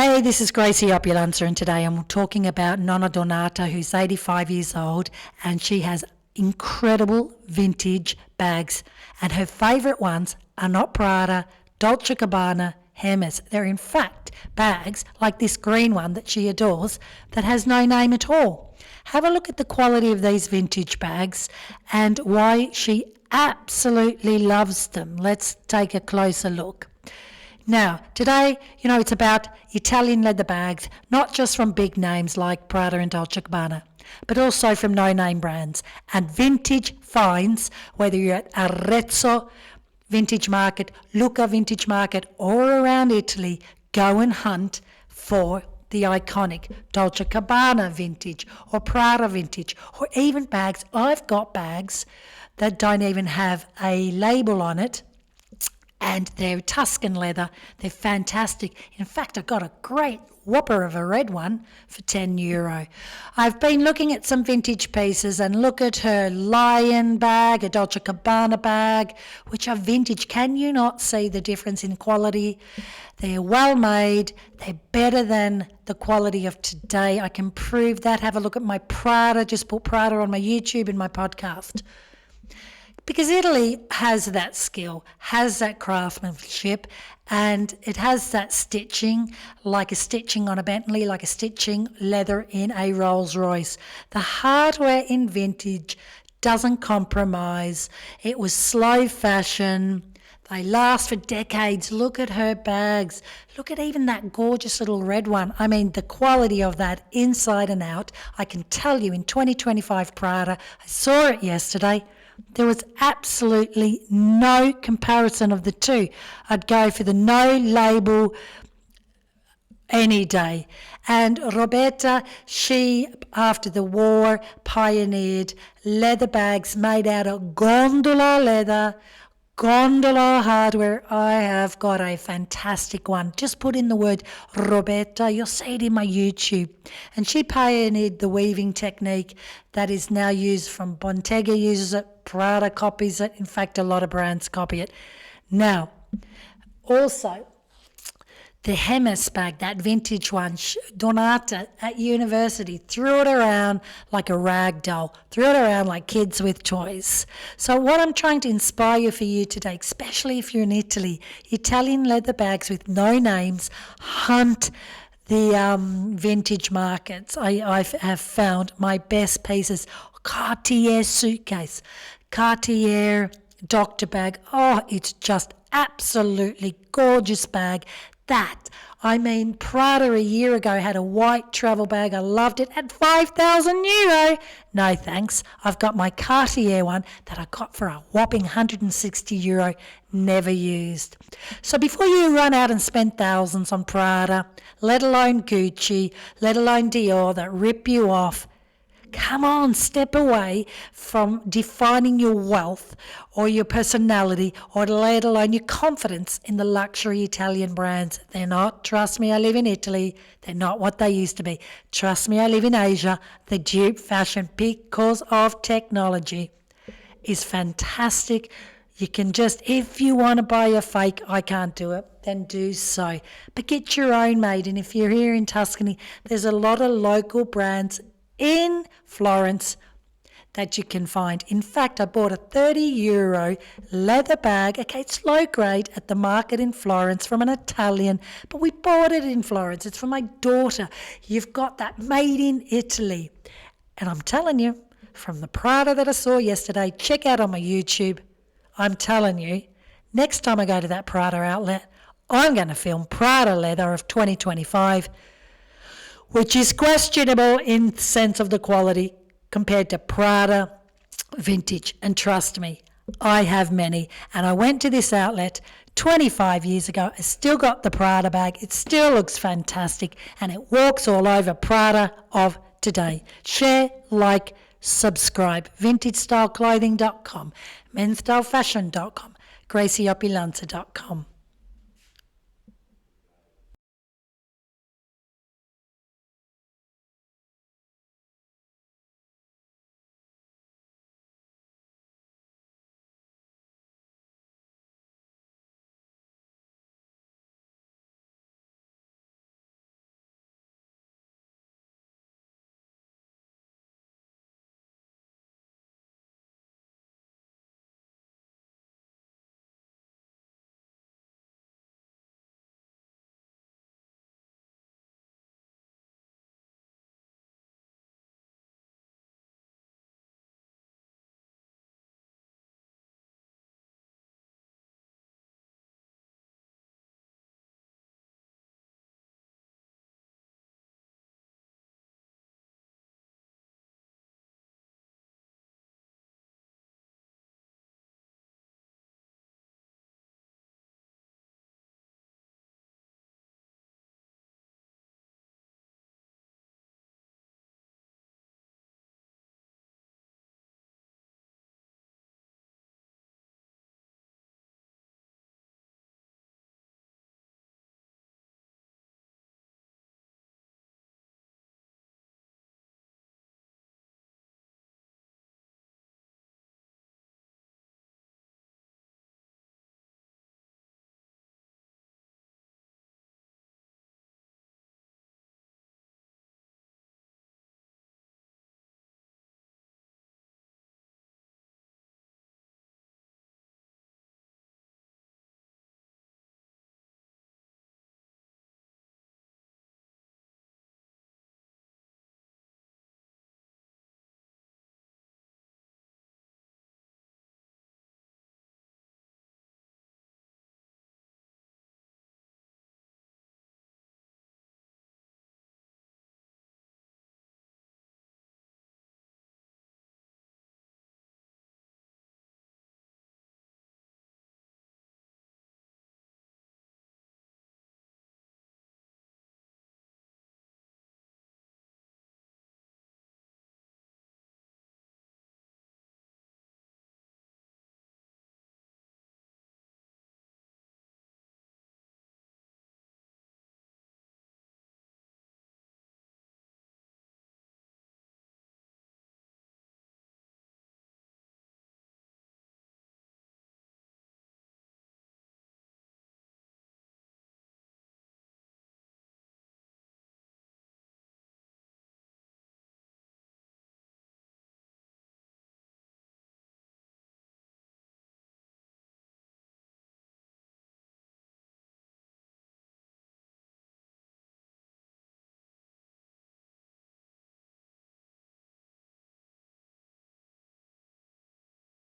Hey, this is Gracie Opulenza, and today I'm talking about Nonna Donata, who's 85 years old, and she has incredible vintage bags. And her favourite ones are not Prada, Dolce Gabbana, Hermes. They're in fact bags like this green one that she adores that has no name at all. Have a look at the quality of these vintage bags and why she absolutely loves them. Let's take a closer look. Now, today, it's about Italian leather bags, not just from big names like Prada and Dolce Gabbana, but also from no-name brands and vintage finds, whether you're at Arezzo Vintage Market, Lucca Vintage Market, or around Italy. Go and hunt for the iconic Dolce Gabbana vintage or Prada vintage, or even bags. I've got bags that don't even have a label on it, and they're Tuscan leather. They're fantastic. In fact, I got a great whopper of a red one for €10. I've been looking at some vintage pieces, and look at her Lion bag, a Dolce Gabbana bag, which are vintage. Can you not see the difference in quality? They're well made. They're better than the quality of today. I can prove that. Have a look at my Prada. Just put Prada on my YouTube and my podcast. Because Italy has that skill, has that craftsmanship, and it has that stitching, like a stitching on a Bentley, like a stitching leather in a Rolls Royce. The hardware in vintage doesn't compromise. It was slow fashion. They last for decades. Look at her bags. Look at even that gorgeous little red one. I mean, the quality of that inside and out. I can tell you in 2025 Prada, I saw it yesterday. There was absolutely no comparison of the two. I'd go for the no label any day. And Roberta, she, after the war, pioneered leather bags made out of gondola leather, gondola hardware. I have got a fantastic one. Just put in the word Roberta, you'll see it in my YouTube. And she pioneered the weaving technique that is now used from Bottega uses it, Prada copies it. In fact, a lot of brands copy it. Now, also, the Hermes bag, that vintage one, Donata at university threw it around like a rag doll, threw it around like kids with toys. So what I'm trying to inspire for you today, especially if you're in Italy, Italian leather bags with no names, hunt the vintage markets. I have found my best pieces. Cartier suitcase, Cartier doctor bag. Oh, it's just absolutely gorgeous bag. Prada a year ago had a white travel bag. I loved it at €5,000. No thanks. I've got my Cartier one that I got for a whopping €160, never used. So before you run out and spend thousands on Prada, let alone Gucci, let alone Dior, that rip you off, come on, step away from defining your wealth or your personality, or let alone your confidence in the luxury Italian brands. They're not, trust me, I live in Italy, they're not what they used to be. Trust me, I live in Asia. The dupe fashion, because of technology, is fantastic. You can just, if you want to buy a fake, I can't do it, then do so. But get your own made. And if you're here in Tuscany, there's a lot of local brands in Florence that you can find. In fact, I bought a €30 leather bag. Okay, it's low grade at the market in Florence from an Italian, but we bought it in Florence. It's for my daughter. You've got that made in Italy. And I'm telling you, from the Prada that I saw yesterday, check out on my YouTube. I'm telling you, next time I go to that Prada outlet, I'm going to film Prada leather of 2025, which is questionable in the sense of the quality compared to Prada vintage. And trust me, I have many. And I went to this outlet 25 years ago. I still got the Prada bag. It still looks fantastic, and it walks all over Prada of today. Share, like, subscribe. VintageStyleClothing.com, MenStyleFashion.com, GracieOpulenza.com.